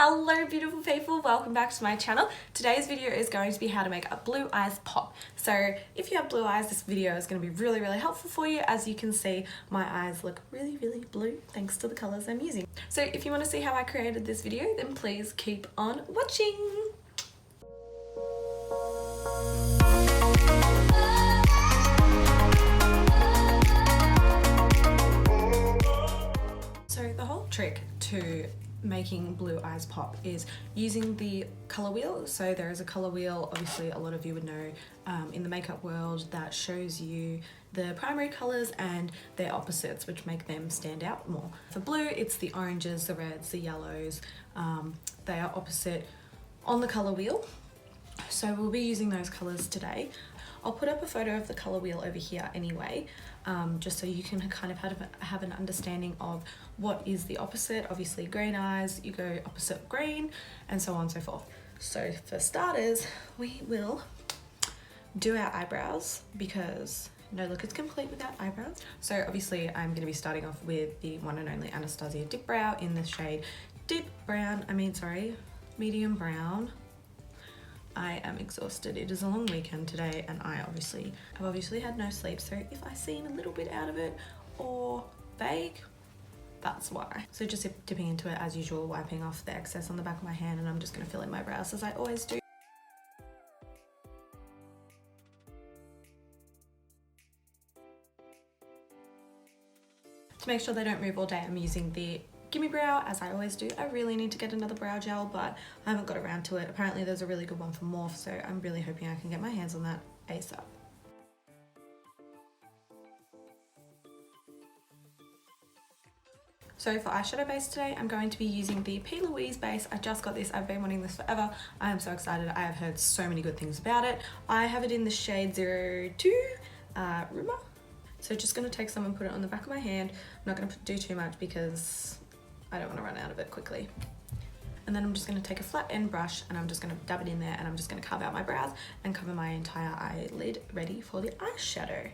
Hello beautiful people, welcome back to my channel. Today's video is going to be how to make a blue eyes pop. So if you have blue eyes, this video is going to be really helpful for you. As you can see, my eyes look really blue thanks to the colors I'm using. So if you want to see how I created this video, then please keep on watching. So the whole trick to making blue eyes pop is using the color wheel. So there is a color wheel, obviously a lot of you would know in the makeup world, that shows you the primary colors and their opposites, which make them stand out more. For blue, it's the oranges, the reds, the yellows. They are opposite on the color wheel. So we'll be using those colors today. I'll put up a photo of the color wheel over here anyway, just so you can kind of have an understanding of what is the opposite. Obviously green eyes, you go opposite green, and so on and so forth. So for starters, we will do our eyebrows, because no look is complete without eyebrows. So obviously I'm going to be starting off with the one and only Anastasia Dip Brow in the shade medium brown. I am exhausted. It is a long weekend today and I have obviously had no sleep, so if I seem a little bit out of it or vague, that's why. So just dipping into it as usual, wiping off the excess on the back of my hand, and I'm just going to fill in my brows as I always do. To make sure they don't move all day, I'm using the Gimme Brow, as I always do. I really need to get another brow gel, but I haven't got around to it. Apparently there's a really good one for Morphe, so I'm really hoping I can get my hands on that ASAP. So for eyeshadow base today, I'm going to be using the P. Louise base. I just got this. I've been wanting this forever. I am so excited. I have heard so many good things about it. I have it in the shade 02 Rumor. So just going to take some and put it on the back of my hand. I'm not going to do too much because I don't want to run out of it quickly. And then I'm just going to take a flat end brush and I'm just going to dab it in there, and I'm just going to carve out my brows and cover my entire eyelid, ready for the eyeshadow.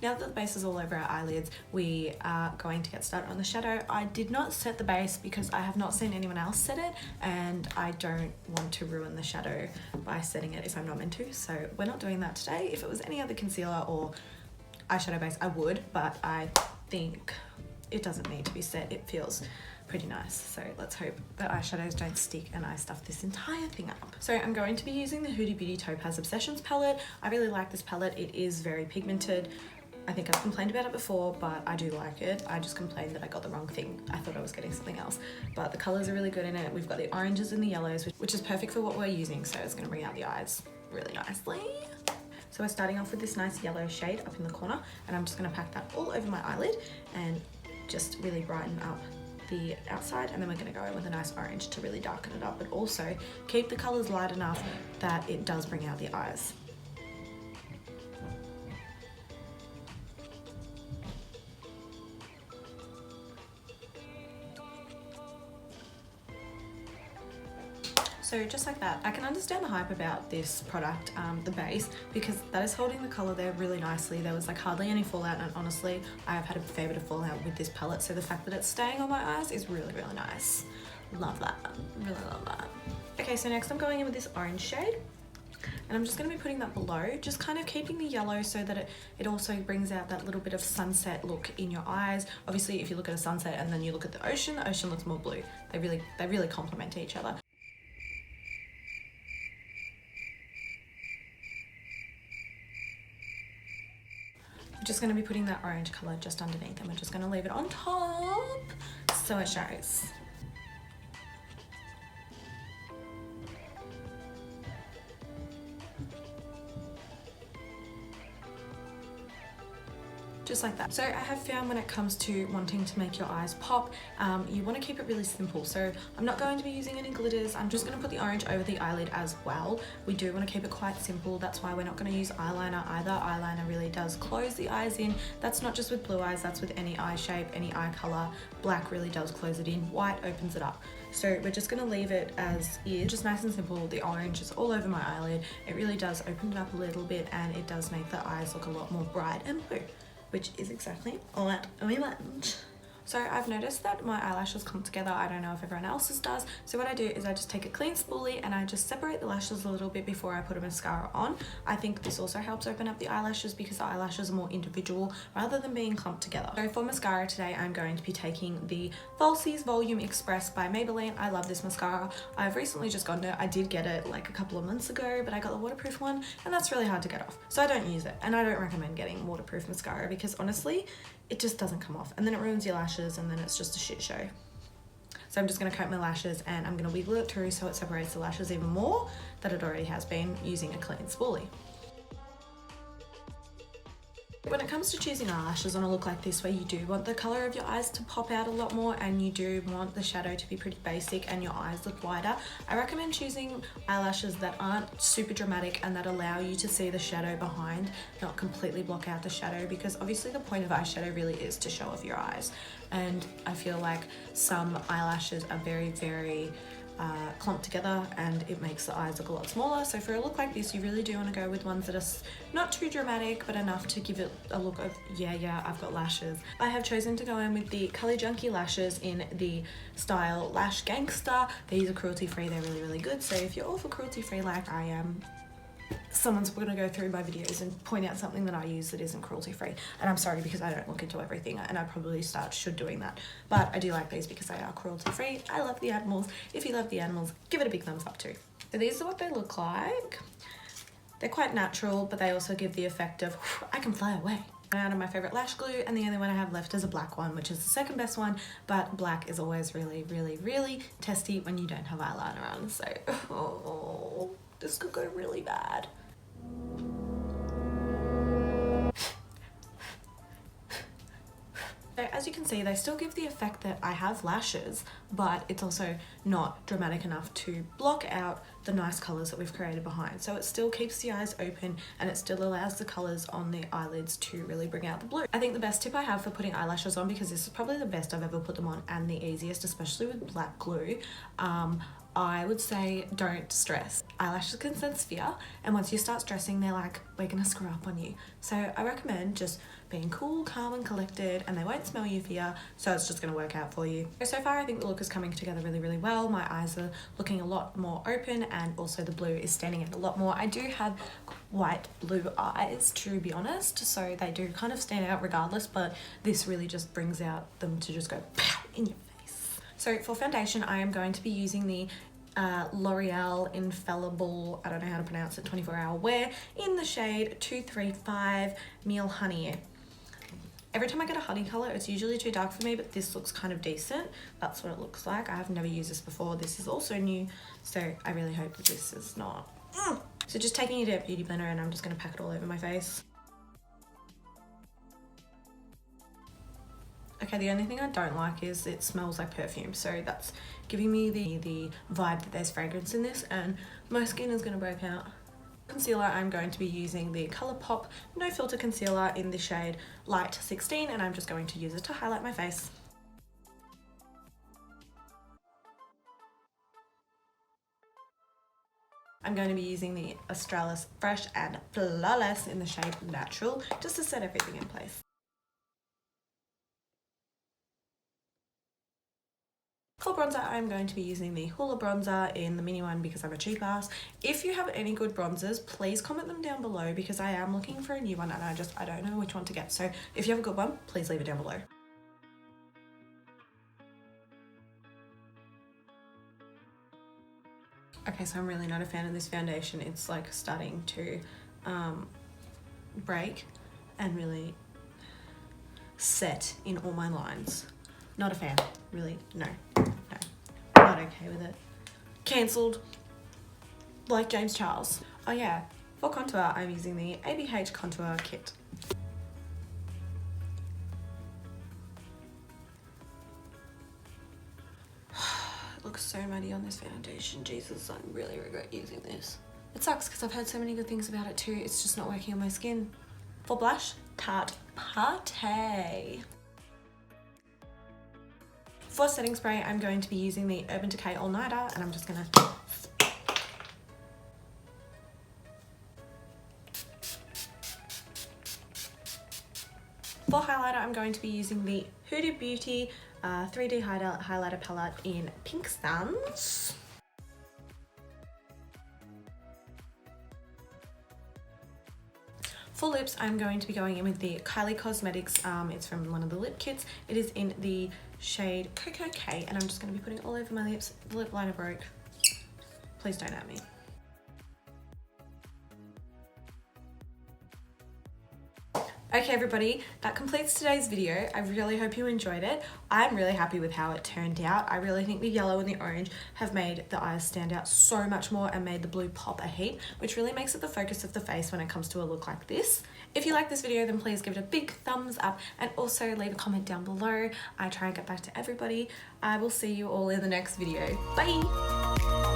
Now that the base is all over our eyelids, we are going to get started on the shadow. I did not set the base because I have not seen anyone else set it, and I don't want to ruin the shadow by setting it if I'm not meant to. So we're not doing that today. If it was any other concealer or eyeshadow base, I would, but I think it doesn't need to be set. It feels pretty nice. So let's hope that eyeshadows don't stick and I stuff this entire thing up. So I'm going to be using the Huda Beauty Topaz Obsessions palette. I really like this palette. It is very pigmented. I think I've complained about it before, but I do like it. I just complained that I got the wrong thing. I thought I was getting something else, but the colors are really good in it. We've got the oranges and the yellows, which is perfect for what we're using. So it's gonna bring out the eyes really nicely. So we're starting off with this nice yellow shade up in the corner, and I'm just gonna pack that all over my eyelid and just really brighten up the outside, and then we're gonna go in with a nice orange to really darken it up, but also keep the colors light enough that it does bring out the eyes. So just like that, I can understand the hype about this product, the base, because that is holding the color there really nicely. There was like hardly any fallout, and honestly, I have had a fair bit of fallout with this palette, so the fact that it's staying on my eyes is really nice. Love that, really love that. Okay, so next I'm going in with this orange shade, and I'm just going to be putting that below, just kind of keeping the yellow so that it also brings out that little bit of sunset look in your eyes. Obviously, if you look at a sunset and then you look at the ocean looks more blue. They really complement each other. Just going to be putting that orange color just underneath, and we're just going to leave it on top so it shows. Just like that. So I have found when it comes to wanting to make your eyes pop, you want to keep it really simple. So I'm not going to be using any glitters. I'm just going to put the orange over the eyelid as well. We do want to keep it quite simple. That's why we're not going to use eyeliner either. Eyeliner really does close the eyes in. That's not just with blue eyes, that's with any eye shape, any eye color. Black really does close it in. White opens it up. So we're just going to leave it as is, just nice and simple. The orange is all over my eyelid. It really does open it up a little bit, and it does make the eyes look a lot more bright and blue, which is exactly what we want. So I've noticed that my eyelashes clump together. I don't know if everyone else's does. So what I do is I just take a clean spoolie and I just separate the lashes a little bit before I put a mascara on. I think this also helps open up the eyelashes because the eyelashes are more individual rather than being clumped together. So for mascara today, I'm going to be taking the Falsies Volume Express by Maybelline. I love this mascara. I've recently just gotten it. I did get it like a couple of months ago, but I got the waterproof one and that's really hard to get off. So I don't use it, and I don't recommend getting waterproof mascara because honestly, it just doesn't come off and then it ruins your lashes and then it's just a shit show. So I'm just going to coat my lashes and I'm going to wiggle it through so it separates the lashes even more than it already has been using a clean spoolie. When it comes to choosing eyelashes on a look like this where you do want the colour of your eyes to pop out a lot more and you do want the shadow to be pretty basic and your eyes look wider, I recommend choosing eyelashes that aren't super dramatic and that allow you to see the shadow behind, not completely block out the shadow, because obviously the point of eyeshadow really is to show off your eyes. And I feel like some eyelashes are very clumped together and it makes the eyes look a lot smaller. So for a look like this, you really do want to go with ones that are not too dramatic but enough to give it a look of yeah, I've got lashes. I have chosen to go in with the Color Junkie lashes in the style Lash Gangster. These are cruelty free, they're really good. So if you're all for cruelty free like I am, someone's going to go through my videos and point out something that I use that isn't cruelty free, and I'm sorry because I don't look into everything and I probably should doing that, but I do like these because they are cruelty free. I love the animals. If you love the animals, give it a big thumbs up too. So these are what they look like. They're quite natural, but they also give the effect of I can fly away. Out of my favorite lash glue, and the only one I have left is a black one, which is the second best one, but black is always really testy when you don't have eyeliner on. So this could go really bad. So as you can see, they still give the effect that I have lashes, but it's also not dramatic enough to block out the nice colours that we've created behind. So it still keeps the eyes open and it still allows the colours on the eyelids to really bring out the blue. I think the best tip I have for putting eyelashes on, because this is probably the best I've ever put them on and the easiest, especially with black glue, I would say don't stress. Eyelashes can sense fear, and once you start stressing, they're like, we're gonna screw up on you. So I recommend just being cool, calm and collected, and they won't smell your fear, so it's just gonna work out for you. So far I think the look is coming together really well. My eyes are looking a lot more open and also the blue is standing out a lot more. I do have white blue eyes, to be honest, so they do kind of stand out regardless, but this really just brings out them to just go pow in your face. So for foundation, I am going to be using the L'Oreal Infallible, I don't know how to pronounce it, 24-hour wear in the shade 235 Meal Honey. Every time I get a honey color, it's usually too dark for me, but this looks kind of decent. That's what it looks like. I have never used this before. This is also new, so I really hope that this is not. So just taking a Damp Beauty blender and I'm just gonna pack it all over my face. Okay, the only thing I don't like is it smells like perfume, so that's giving me the vibe that there's fragrance in this and my skin is gonna break out. Concealer, I'm going to be using the ColourPop No Filter Concealer in the shade Light 16, and I'm just going to use it to highlight my face. I'm going to be using the Australis Fresh and Flawless in the shade Natural, just to set everything in place. For bronzer, I'm going to be using the Hoola bronzer in the mini one because I'm a cheap ass. If you have any good bronzers, please comment them down below because I am looking for a new one and I don't know which one to get. So if you have a good one, please leave it down below. Okay, so I'm really not a fan of this foundation. It's like starting to break and really set in all my lines. Not a fan, really, no, not okay with it. Cancelled, like James Charles. Oh yeah, for contour, I'm using the ABH Contour Kit. It looks so muddy on this foundation, Jesus, I really regret using this. It sucks because I've heard so many good things about it too, it's just not working on my skin. For blush, Tarte Party. For setting spray, I'm going to be using the Urban Decay All Nighter and I'm just gonna For highlighter, I'm going to be using the Huda Beauty 3D highlighter palette in Pink Sands. For lips, I'm going to be going in with the Kylie Cosmetics, it's from one of the lip kits. It is in the shade Cocoa K, and I'm just going to be putting it all over my lips. The lip liner broke. Please don't at me. Okay everybody, that completes today's video. I really hope you enjoyed it. I'm really happy with how it turned out. I really think the yellow and the orange have made the eyes stand out so much more and made the blue pop a heap, which really makes it the focus of the face when it comes to a look like this. If you like this video, then please give it a big thumbs up and also leave a comment down below. I try and get back to everybody. I will see you all in the next video. Bye!